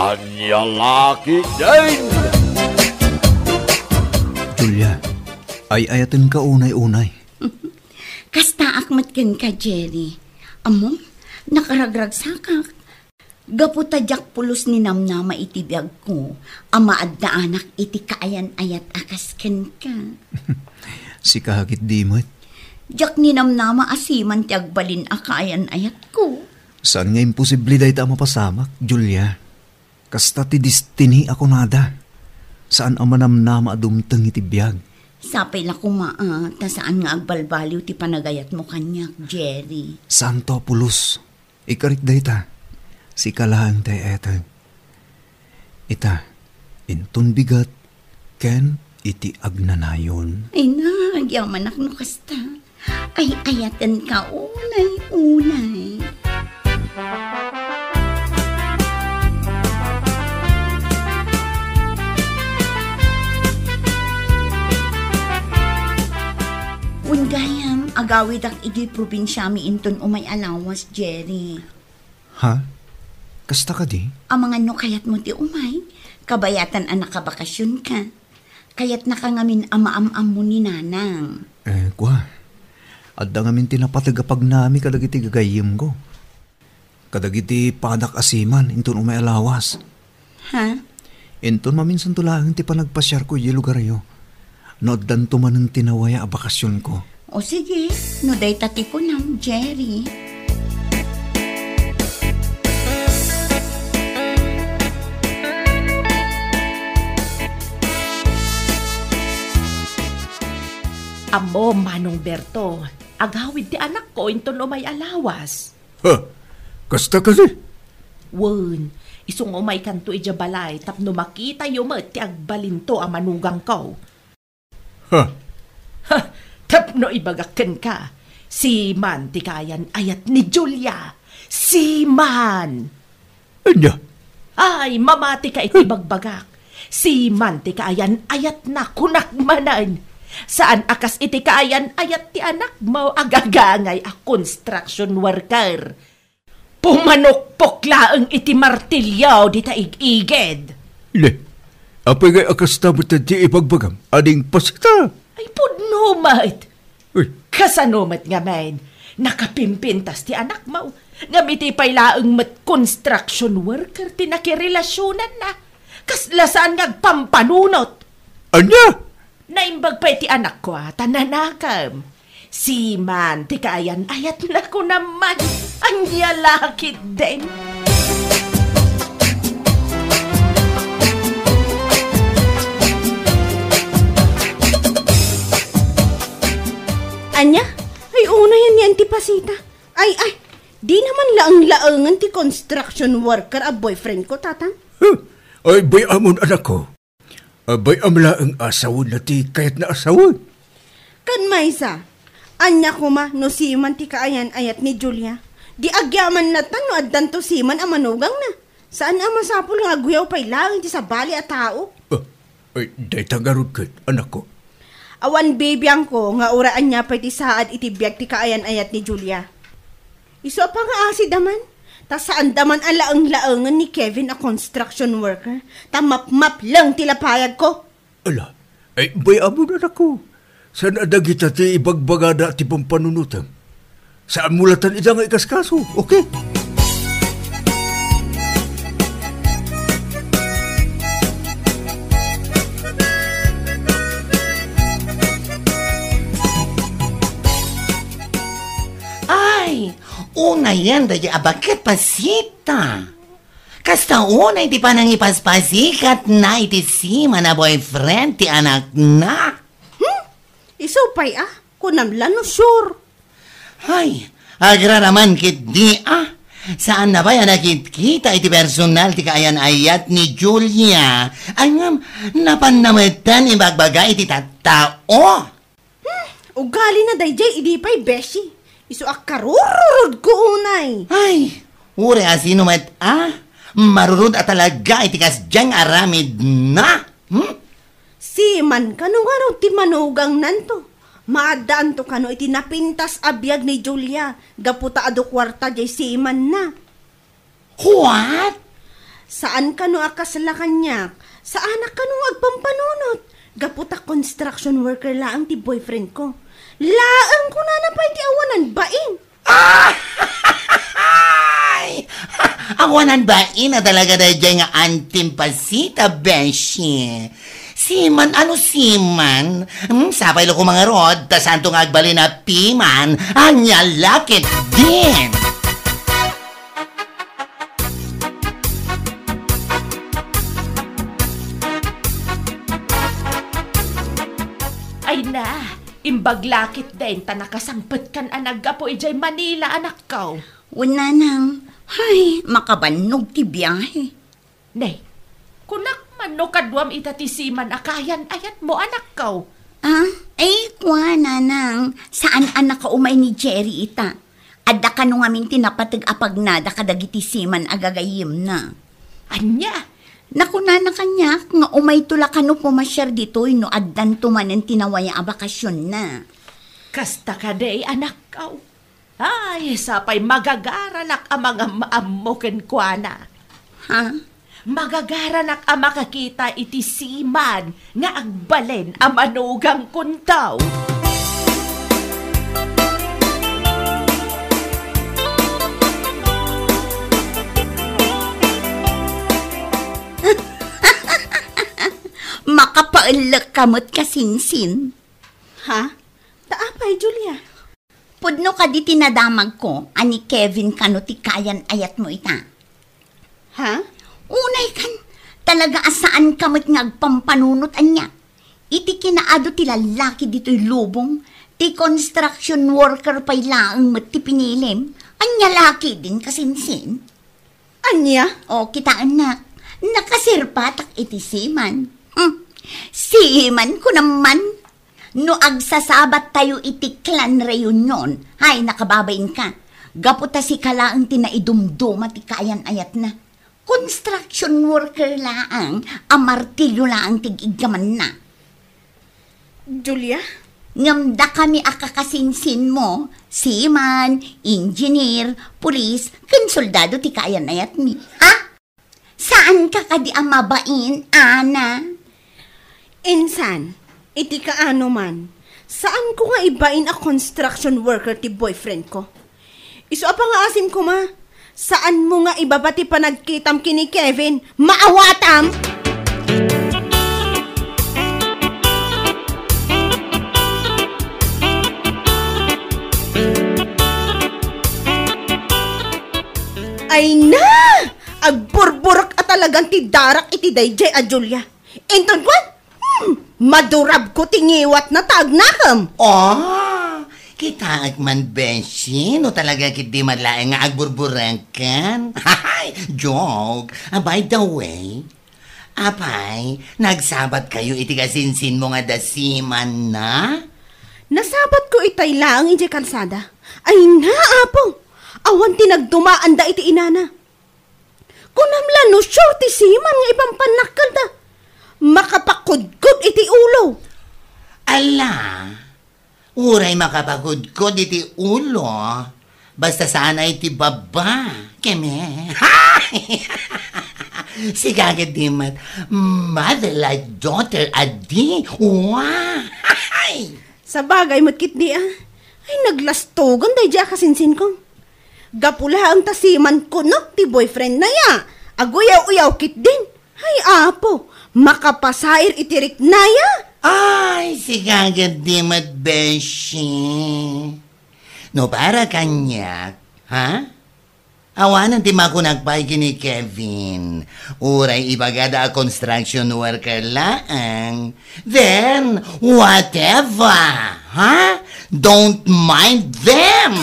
Anya laki din! Julia, ay-ayatin ka unay-unay. Kasta akmat ken ka, Jerry. Amo, nakaragrag sakak. Gaputadyak pulos ni namnama iti biyag ko. Amaad na anak iti kaayan ayat akas ken ka. Si kahagit dimot. Jak ni namnama asiman ti agbalin a kaayan ayat ko. Saan nga imposible dahi ta mapasamak, Julia? Kasta ti destiny ako nada. Saan ang manamnama adumtang iti biyag? Sapay la kumaa, ta saan nga agbalbaliw ti panagayat mo kanyak, Jerry. Saan to, pulos? Ikarik dahi ta. Si kalahang tayo etag. Ita, intun bigat, ken iti agnanayon. Ay na, agyaman no kasta. Ay ayatan ka unay-unay. Ungayam, agawid ak iti probinsya mi inton umay alawas, Jerry. Ha? Kasta ka di? Ang mga no kayat mo ti umay, kabayatan anak kabakasyon ka. Kayat nakangamin ama-am-am mo ni nanang. Kwa. Adda ngamin tinapatagapag nami kadagiti gagayim ko. Kadagiti padak asiman, inton umay alawas. Ha? Inton maminsan tulangan ti panagpasyar ko yung lugar ayo. Nooddan tuman ng tinawaya a bakasyon ko. O sige, no day tati ko ng Jerry. Amo, Manong Berto, agawid ti anak ko inton umay alawas. Ha? Kasta kasi? Wen, isong umay kanto ijabalay tapno makita yumet ti agbalinto a manugang ko. Ha? Ha, tapno ibagaken ka. Si Man ti kayan ayat ni Julia. Si Man! Anya? Ay, mamati ka iti bagbagak. Si Man ti kayan ayat na kunakmanan. Saan akas iti kaayan ayat ti anak mo agagangay a construction worker. Pumanukpok laeng iti martilyaw di taig-iged. Le, apay ngay akas tamot na di ipagbagam, ading pasita. Ay pudno, mate. Uy, Kasanomat nga men, nakapimpintas ti anak mo. Ngamiti pay laeng met construction worker ti nakirelasyonan na. Kaslasaan ngagpampanunot. anya? Naimbag pa iti anak ko tananakam. Si Man, ti kaayan ayat na ko naman. Anya lakit din. Anya? Ay, una yan yan ti Pasita. Ay, di naman laang-laangan ti construction worker a boyfriend ko, tatang. Huh? Ay, bay amon anak ko. Abay amla ang asawon na ti kayat na asawon. Kan maysa, anya ko ma no siman ti kaayan ayat ni Julia. Di agyaman na tan no addan to siman a manugang na. Saan ang masapol nga guyaw pay lang ti sa bali a tao? Ay, day tangarod kat, anak ko. Awan babyang ko nga uraan niya pay ti saad iti biag ti kaayan ayat ni Julia. Iso pa nga asid daman. Ta saan daman ang laang-laangan ni Kevin a construction worker. Ta map-map lang tilapayag ko. Ala, ay bay amon anak ko. Saan adagita ti ibagbagada ti pampanunutan? Saan mulatan ida nga ikaskaso, okay? Una yan, daya abakit pasita. Kasta una iti panang ipaspasikat na iti sima na boyfriend ti anak na. Isupay kunamlan no sure. Ay, agra naman kit di Saan na ba yan nakit-kita iti personal ti kaayan ayat ni Julia? Angam, napanamatan ibagbaga iti tattao. Ugali na dayjay idipay beshi. Isu akarururod ko unay. Ay, ure asino met marurod at talaga itikas dyang aramid na. Si man kano nga raw ti manugang nanto. Maadaan to kano iti napintas abiyag ni Julia. Gaputa ado kwarta jay si man na. What? Saan ka no akasala kanyak? Saan ka no agpampanunot? Gaputa construction worker laang ti boyfriend ko. Laang ko na napay ti awanan bain. Ay! Awanan ba ina talaga na dyan nga antimpasita, Beshi? Siman, ano siman? Sapay lo ko mga rod, ta santo nga agbali na piman, anya lakit din! Ay na, imbaglakit din ta nakasangpet kan anag po ijay Manila anak ko. Una nang, ay, makabanog ti biyahe. Nay, kunak man no kadwam itatisiman akayan ayat mo anak ko. Ay, kwa nanang, saan anak ka umay ni Jerry ita? Adda ka nung amin tinapatag-apag na, da kadagiti siman agagayim na. Anya, Nakuna na kanya, nga umay tula ka no pumasyar dito, no addan tumanen tinawaya a bakasyon na. kasta ka day anak ko. Ay, sapay magagaranak ang mga maamoken kwa na. Ha? Magagaranak ang makakita iti siman nga agbalen ang manugang kuntaw. Makapaulak kamot kasinsin. Ha? Taapay, Julia. Pudno ka di tinadamag ko, ani Kevin kano ti kayan ayat mo ita. Ha? Unay kan, talaga asaan kamot nga agpampanunot anya. Iti kinaado ti lalaki dito'y lubong, ti construction worker pa'y laang mat ti pinilim, anya laki din kasinsin. Anya? O kitaan na, nakasirpatak iti siman. Siman ko naman, no agsasabat tayo iti clan reunion, ay nakababain ka, gaputa si kalaang tinaidumduma ti kayan ayat na. Construction worker laang, amartilyo laang tig-igaman na. Julia? Ngamda kami akakasinsin mo, seaman, engineer, pulis, ken soldado ti kayan ayat mi. Ha? Saan ka kadi amabain, Ana? Insan, iti kaano man, saan ko nga ibain a construction worker ti boyfriend ko? Iso apa nga asim ko ma? Saan mo nga ibabati pa nagkitam kini Kevin? Maawatam! Ay na! Agburburok at talagang ti darak iti dayjay a Julia. Enton kwan? Madurab ko tingiwat na tagnakam. Oh, kita agman Beshi, no talaga kiti malaeng nga agburburengkan. Hay, joke. By the way, apay, nagsabat kayo iti kasinsin mo nga dasiman na? Nasabat ko itay lang iti kalsada. Ay na, apo. Awan tinagdumaan da iti inana. Kunamla no sure ti siman nga ibang panakal da. Makapakudkod iti ulo. Ala, uray makapagudkod iti ulo. Basta sana iti baba. Keme. Si kagad di mat, mother like daughter adi. Wow. Sa bagay matkit di ay naglastogan day diya kasinsin ko. Gapula ang tasiman ko no, ti boyfriend na ya. Aguyaw-uyaw kit din. Ay apo, makapasair itirik na ya. Ay, si kagad di mat Beshi. No para kanyak, ha? Awanan ti makunagpay kini Kevin. Uray ibagada a construction worker laang. Then, whatever, ha? Don't mind them.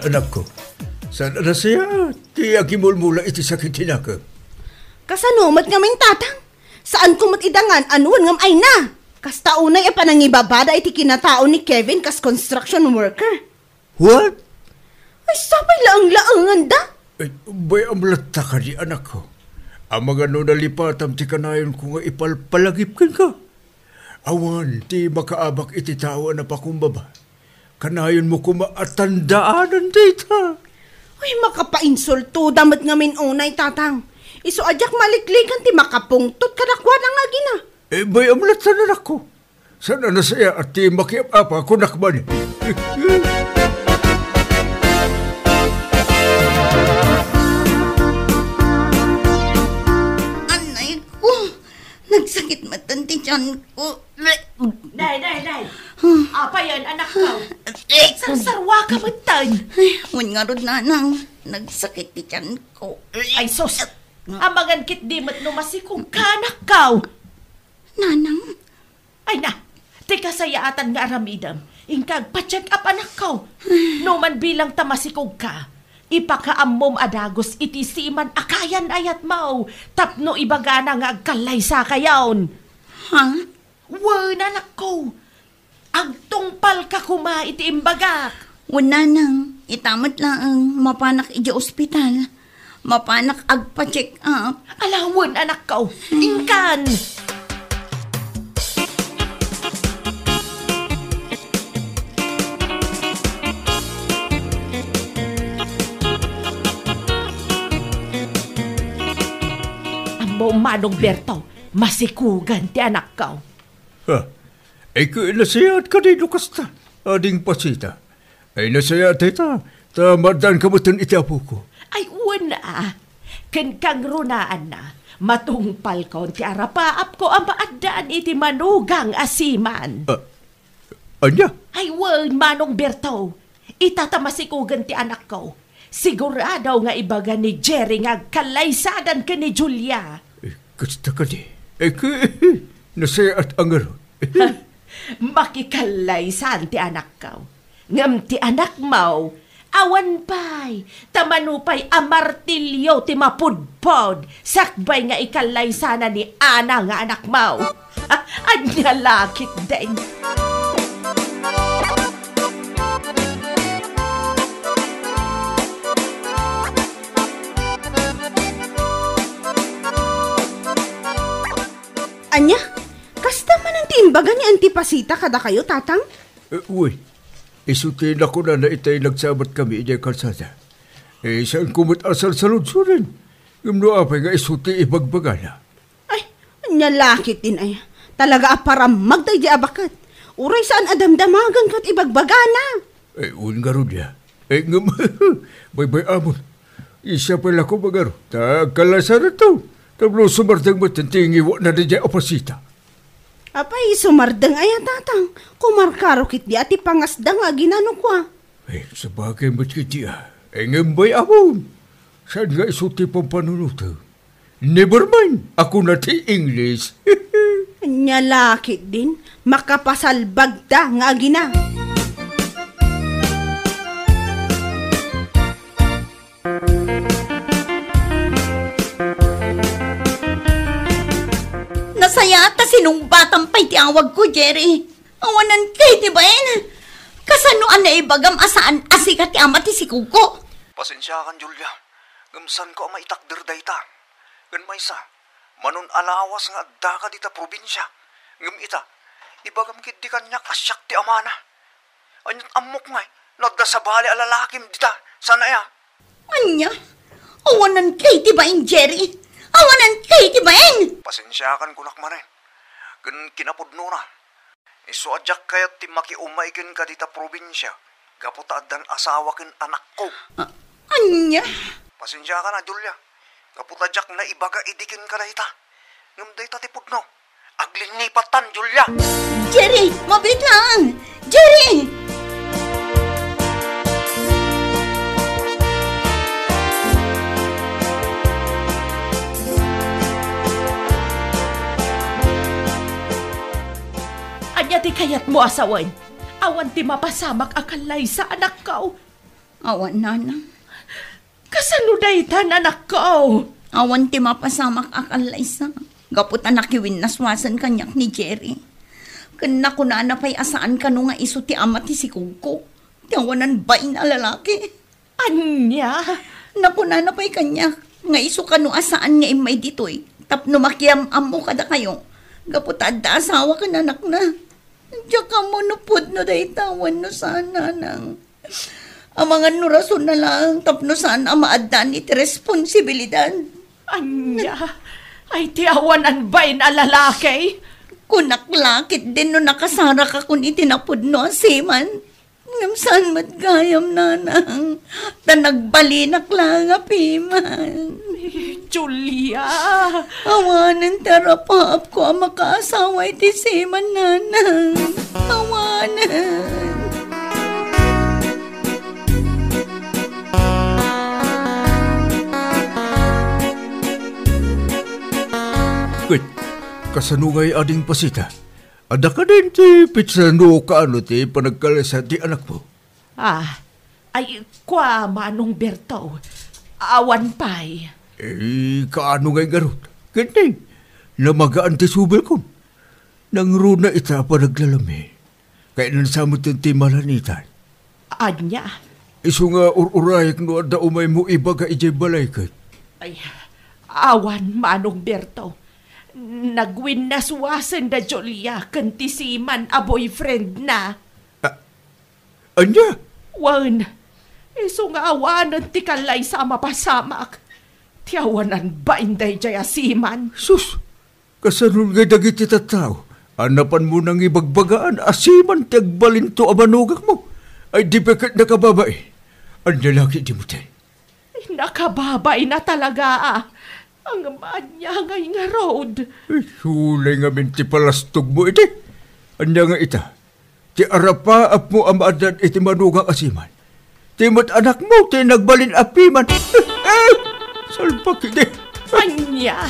Anak ko, saan na siya? Ti agimulmula iti sakit hinaka. Kasanumat nga may tatang. Saan ko matidangan anuan ngam ay na. Kasta unay e panangibabada iti kinatao ni Kevin kas construction worker. What? Ay sabay laang-laangan da. Ay, bay amlata ka di anak ko. Ang mga nalipatam ti kanayon ko nga ipalpalagipkan ka. Awan ti makaabak iti tawa na pakumbaba. Kanayon mo kumaatandaanan dita. Uy, makapa-insulto, damat ngamin unay, tatang. Iso adyak maliklikan ti makapungtot kadakwan ang agina. Bay amlat sa nanak ko. Sana na saya at ti makiap-apa kunakman. Anay ko, nagsakit matan ti tiyan ko. Day. Apa yan, anak ko? Sarsarwa ka matan. Huwag nga rin nanang, nagsakit ti tiyan ko. Ay, sus. Amangan kit di mat numasikong kanak ka. Nanang? Ay na, teka sayaatan nga aramidam. Ingkag pa-check up anak ko. No man bilang tamasikog ka, ipakaamom adagos iti siman akayan ayat mau. Tapno ibagana nga agkalay sa kayaon. Ha? Wan anak ko. Agtungpal ka kuma iti imbagak. Wala nang, itamat lang mapanak iti ospital. Mapanak agpa-check up. Alawan anak ko. Ingkan. Amo manong Berto, masikugan ti anak ko. Ha? Ay nasayat ka din kasta. Ading pasita. Ay nasayat ita. Tamadan ka mo iti apo ko. Ay, una. Kang runaan na. Matungpal ko ti arapaap ko ang maadaan iti manugang asiman. Anya? Ay, manong Berto. Itatamasikugan ti anak ko. Sigurado nga ibaga ni Jerry nga kalaysadan ka ni Julia. Kasta ka di. Nasayat ang aron. Makikalaysan ti anak ko. Ngam ti anak mo, awan pa'y, tamanupay amartilyo ti mapudpod, sakbay nga ikalaysana ni Ana nga anak mo. Anya lakit din. Anya, kasta man ang timbaga ni Antipasita kada kayo, tatang? Uy, isutin ako na itay nagsabat kami iyay kalsada. Saan kumot asal sa lunsurin? Yung apay nga isuti ibagbagala. Ay, anya lakit din ay. Talaga aparam magday di abakat. Uray saan adamdamagan kat ibagbagana. Un nga ron niya. Ngam, bay amon. Isa pala ko magaro. Tagkalasan na to. Tablo sumardang matantingi wa na diya opasita. Apay, sumardang ay tatang. Kumarkarokit di ati pangasdang nga ginano ko. Sa bagay mo't kitiya. Ngam bay amon. Saan nga isuti pang panunuto? Never mind. Ako na ti English. Anya lakit din. Makapasalbagda nga gina. Nasaya ata sinong batang pa'y tiawag ko, Jerry. Awanan kay ti bayan. Kasanuan na ibagam asaan asikat ti amat ti si Kuko. Pasensya kan, Julia. Gamsan ko ang maitakder dayta. Gan maysa, manon alawas nga adda ka dita probinsya. Ngam ita, ibagam kit di kanya kasyak ti amana. Anyat amok nga, nagda sa bali alalakim dita. Sana ya? Anya? Awanan kay ti bayan, Jerry. Awanan kay ti bayan. Pasensya kan kunak manen. Gan kinapudno na. Iso adyak kayat ti makiumaikin ka dita probinsya. Gaputaadan asawa kin anak ko. Anya? Pasensya ka na, Julia. Kaputadyak na ibaga idikin ka na ita. Ngam dayta ti pudno. Aglinipatan, Julia. Jerry, mabit lang. Jerry! Anya ti kayat mo asawan. Awan ti mapasamak akalay sa anak ko. Awan, nanang. Kasanuday tan anak ko. Awan ti mapasamak akalay sa. Gaputan nakiwin naswasan kanyak ni Jerry. Kana ko na pa'y asaan ka nga iso ti amat ti si Kuko. Ti awanan ba na lalaki? Anya? Naku na pa'y kanyak. Nga iso ka no asaan nga imay ditoy. Tapno makiam-am mo kada kayo. Gaputad da asawa ka na anak na. Diyan ka mo nupod no day tawan no sana nang. Ang mga nurason na lang tapno saan ang maaddan iti responsibilidad. Anya, ay tiawanan ba na lalaki? Kunaklakit din no nakasara ka kun itinapod no asiman. Ngamsan matgayam nanang. Tanagbalinak lang apiman. Julia! Awanan tarapaap ko ang makaasawa iti siman nanang. Awanan. Wait, kasanungay ading pasita. Ada ka din ti pitsano ka ano ti panagkalasa ti anak mo. Ay kwa manong Berto. Awan pa'y. Kaano ngay garot? Ganyan, namagaan ti subel ko. Nang runa ita pa naglalami. Kaya nansamot yung ti malanitan. Anya? Iso nga ururayak no ada umay mo iba ka ijay balay ka. Ay, awan manong Berto. Nagwin na suwasan da Julia kantisiman a boyfriend na. Anya? Wan, iso nga awanan ti kalay sa mapasamak. Tiyawanan ba inday jaya siman? Sus, kasanun nga dagiti tataw. Anapan mo nang ibagbagaan asiman ti agbalinto abanugak mo. Ay di bakit nakababay. Anya laki di mo tayo. Nakababay na talaga ang manya ngay nga road. Sulay nga minti palastog mo iti. Anya nga ita. Ti arapaap mo amadan iti manugang asiman. Ti mat anak mo ti nagbalin apiman. Salpak iti. Anya.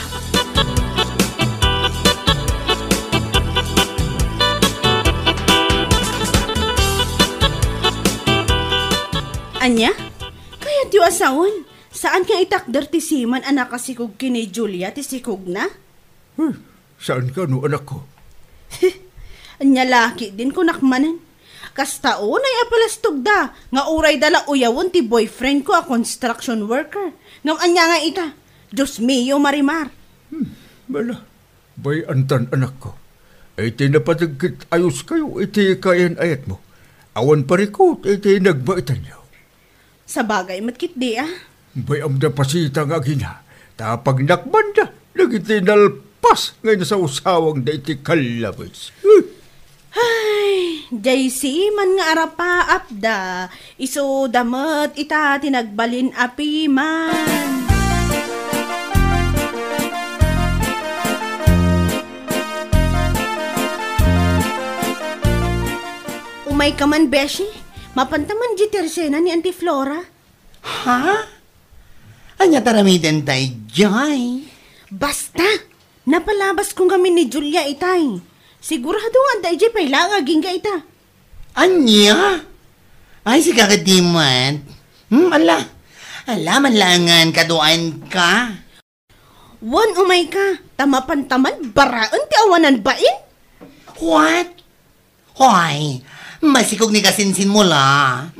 Anya? Kaya ti asawon. Saan nga itakder ti siman anak kasikog kini Julia ti sikog na? Saan ka no anak ko? Anya laki din ko nakmanen. Kastaon ay apalastog da. Nga uray dala uyawon ti boyfriend ko a construction worker. Ngam anya nga ita. Diyos mio marimar. Bala, bay antan anak ko. Ay tinapatagkit ayos kayo iti kayan ayat mo. Awan parikot iti nagbaitan niyo. Sa bagay matkit di Bay amda pasita nga gina. Tapag nakban da, nagitinalpas ngayon sa usawang da iti kalabis. Ay, JC man nga arapaap da. Iso damat ita tinagbalin api man. Umay ka man, Beshi. Mapantaman di tersena ni Auntie Flora. Ha? Anya taramiden tay, Jai. Basta! Napalabas kong kami ni Julia itay. Sigurado nga day jay pailangaging ka ita. Anya? Ay, si kakadiman. Alaman langan kaduan ka. Wan umay ka. Tamapan-taman, baraan ti awanan bain? What? Hoy, masikog ni kasinsin mo la.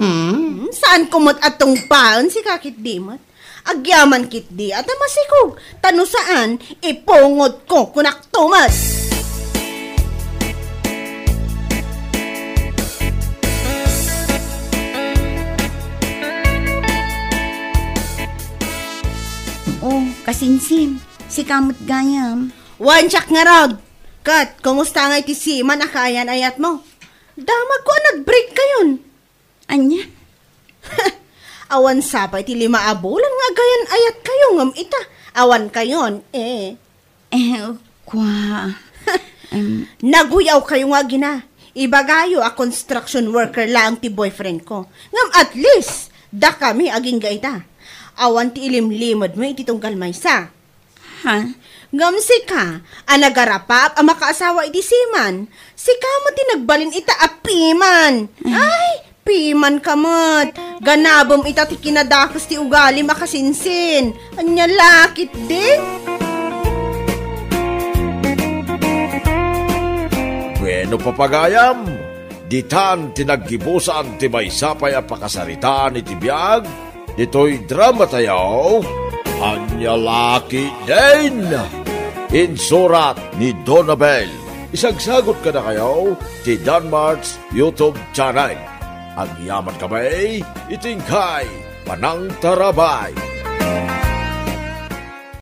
Saan kumot atong paon si kakit dimot? Agyaman kit di at masikog. Tano saan, ipungod ko kunak tumat. Oh, kasinsim. Si kamot gayam. Wanchak nga rod. Kat, kumusta nga iti siman akayan ayat mo? Damag ko nag-break kayon. Anya? Awan sapay ti 5 abulan nga gayan ayat kayo ngam ita. Awan kayon, Kwa... Naguyaw kayo nga gina. Ibagayo a construction worker lang ti boyfriend ko. Ngam at least, da kami aging gaita. Awan ti ilimlimod mo iti tunggal maysa. Ha? Ngam si ka, anagarapap ang makaasawa iti siman. Si ka mo tinagbalin ita apiman. Ay, piman kamot. Ganabom ita ti kinadakas ti ugali makasinsin. Anya lakit din. Bueno papagayam, ditan tinaggibusan ti may sapay a pakasaritaan iti biyag, dito'y drama tayo. Anyalaki din! Insurat ni Donabel. Isagsagot ka na kayo ti Danmar's YouTube channel. Ang yaman kamay, itingkay, panang tarabay.